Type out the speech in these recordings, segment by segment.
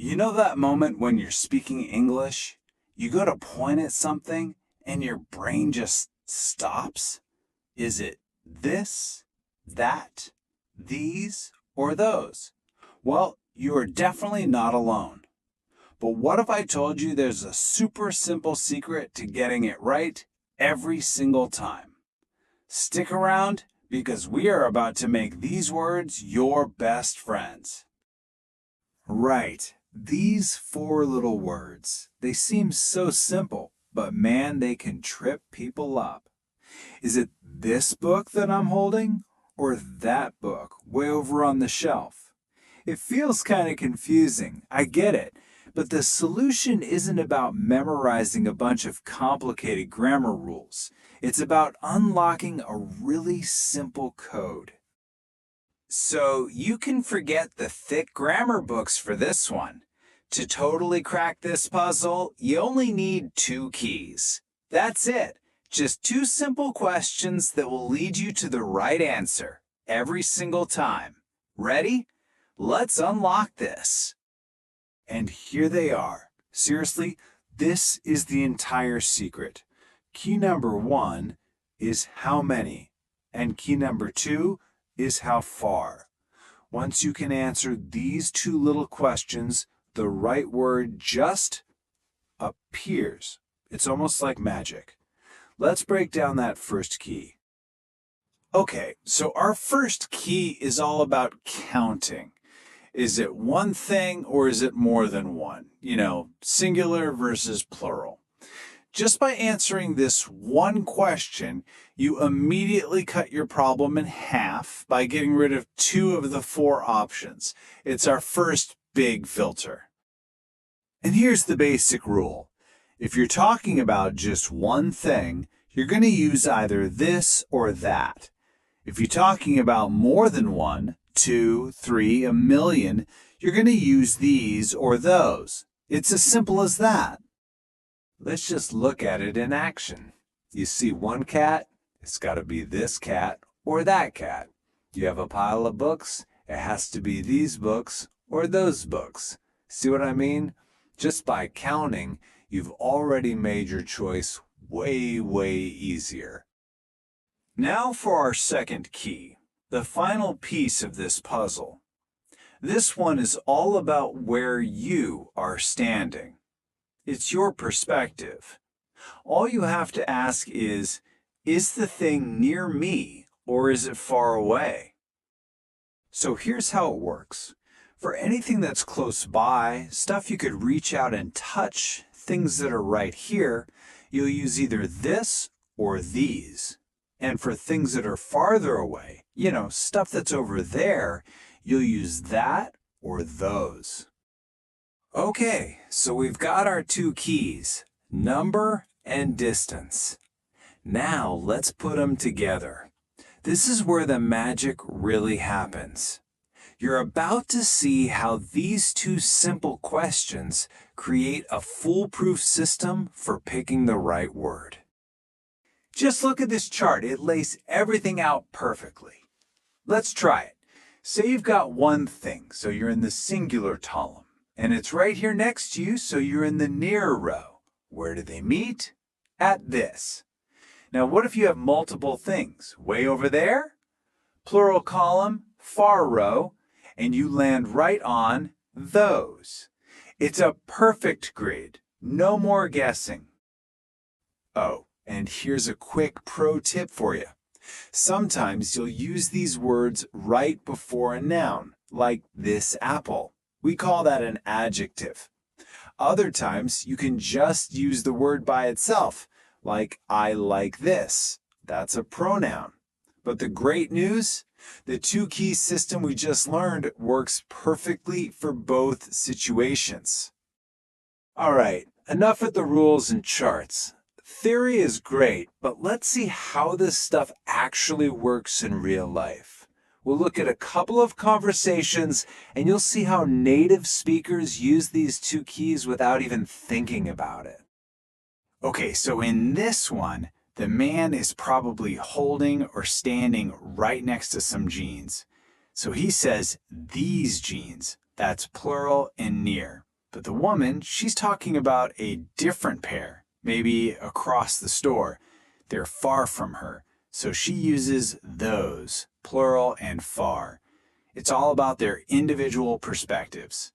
You know that moment when you're speaking English, you go to point at something and your brain just stops? Is it this, that, these, or those? Well, you are definitely not alone. But what if I told you there's a super simple secret to getting it right every single time? Stick around because we are about to make these words your best friends. Right, these four little words. They seem so simple, but man, they can trip people up. Is it this book that I'm holding, or that book way over on the shelf? It feels kind of confusing, I get it, but the solution isn't about memorizing a bunch of complicated grammar rules. It's about unlocking a really simple code. So you can forget the thick grammar books for this one. To totally crack this puzzle, you only need 2 keys. That's it. Just 2 simple questions that will lead you to the right answer every single time. Ready? Let's unlock this. And here they are. Seriously, this is the entire secret. Key number 1 is how many, and key number 2 is how far. Once you can answer these 2 little questions, the right word just appears. It's almost like magic. Let's break down that first key. Okay, so our first key is all about counting. Is it one thing or is it more than one? Singular versus plural. Just by answering this one question, you immediately cut your problem in half by getting rid of 2 of the 4 options. It's our first big filter. And here's the basic rule. If you're talking about just one thing, you're going to use either this or that. If you're talking about more than one, 2, 3, a million, you're going to use these or those. It's as simple as that. Let's just look at it in action. You see one cat, it's got to be this cat or that cat. You have a pile of books, it has to be these books or those books. See what I mean? Just by counting, you've already made your choice way, way easier. Now for our second key, the final piece of this puzzle. This one is all about where you are standing. It's your perspective. All you have to ask is the thing near me or is it far away? So here's how it works. For anything that's close by, stuff you could reach out and touch, things that are right here, you'll use either this or these. And for things that are farther away, stuff that's over there, you'll use that or those. Okay, so we've got our 2 keys, number and distance. Now let's put them together. This is where the magic really happens. You're about to see how these 2 simple questions create a foolproof system for picking the right word. Just look at this chart. It lays everything out perfectly. Let's try it. Say you've got one thing, so you're in the singular column. And it's right here next to you, so you're in the near row. Where do they meet? At this. Now, what if you have multiple things? Way over there, plural column, far row, and you land right on those. It's a perfect grid. No more guessing. Oh, and here's a quick pro tip for you. Sometimes you'll use these words right before a noun, like this apple. We call that an adjective. Other times, you can just use the word by itself, like I like this. That's a pronoun. But the great news? The 2-key system we just learned works perfectly for both situations. All right, enough with the rules and charts. Theory is great, but let's see how this stuff actually works in real life. We'll look at a couple of conversations, and you'll see how native speakers use these 2 keys without even thinking about it. Okay, so in this one, the man is probably holding or standing right next to some jeans. So he says, these jeans. That's plural and near. But the woman, she's talking about a different pair, maybe across the store. They're far from her, so she uses those, plural and far. It's all about their individual perspectives.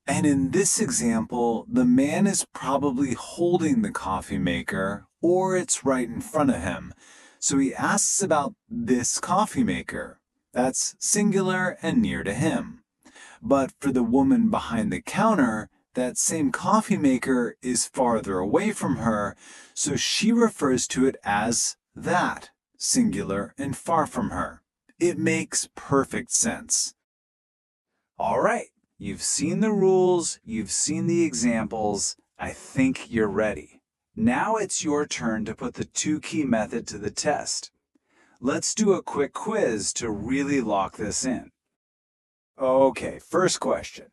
And in this example, the man is probably holding the coffee maker, or it's right in front of him. So he asks about this coffee maker. That's singular and near to him. But for the woman behind the counter, that same coffee maker is farther away from her, so she refers to it as that, singular and far from her. It makes perfect sense. All right, you've seen the rules, you've seen the examples. I think you're ready. Now it's your turn to put the two-key method to the test. Let's do a quick quiz to really lock this in. Okay, first question.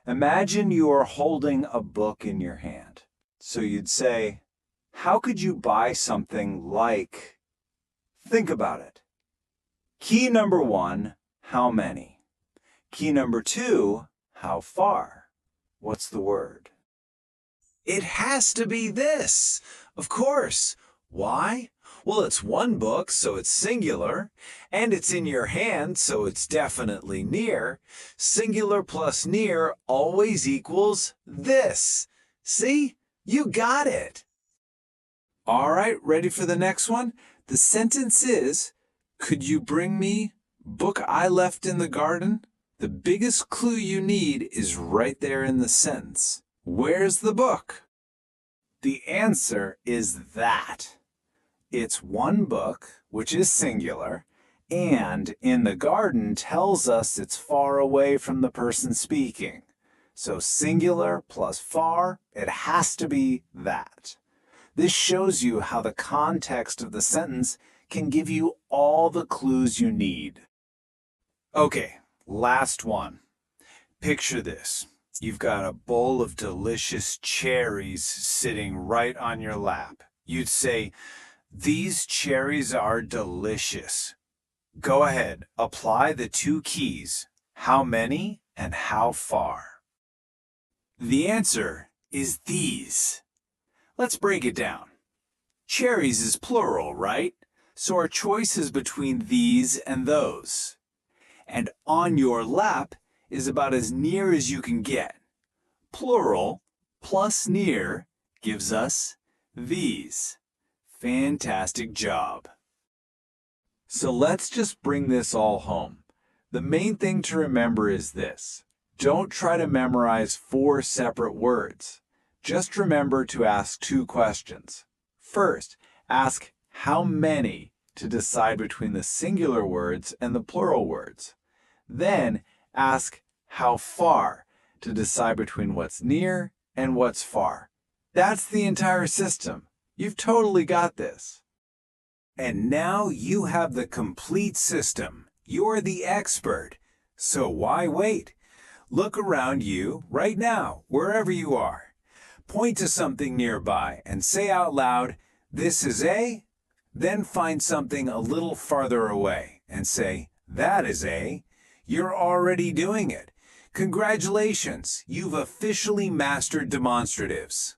Imagine you are holding a book in your hand. So you'd say, how could you buy something like? Think about it. Key number 1, how many? Key number 2, how far? What's the word? It has to be this, of course. Why? Well, it's one book, so it's singular, and it's in your hand, so it's definitely near. Singular plus near always equals this. See? You got it. All right, ready for the next one? The sentence is, could you bring me book I left in the garden? The biggest clue you need is right there in the sentence. Where's the book? The answer is that. It's one book, which is singular, and in the garden tells us it's far away from the person speaking. So singular plus far, it has to be that. This shows you how the context of the sentence can give you all the clues you need. Okay, last one. Picture this. You've got a bowl of delicious cherries sitting right on your lap. You'd say, these cherries are delicious. Go ahead, apply the two keys, how many and how far. The answer is these. Let's break it down. Cherries is plural, right? So our choice is between these and those. And on your lap is about as near as you can get. Plural plus near gives us these. Fantastic job. So let's just bring this all home. The main thing to remember is this. Don't try to memorize 4 separate words. Just remember to ask 2 questions. First, ask how many to decide between the singular words and the plural words. Then ask how far to decide between what's near and what's far. That's the entire system. You've totally got this. And now you have the complete system. You're the expert. So why wait? Look around you right now, wherever you are. Point to something nearby and say out loud, this is A. Then find something a little farther away and say, that is A. You're already doing it. Congratulations, you've officially mastered demonstratives.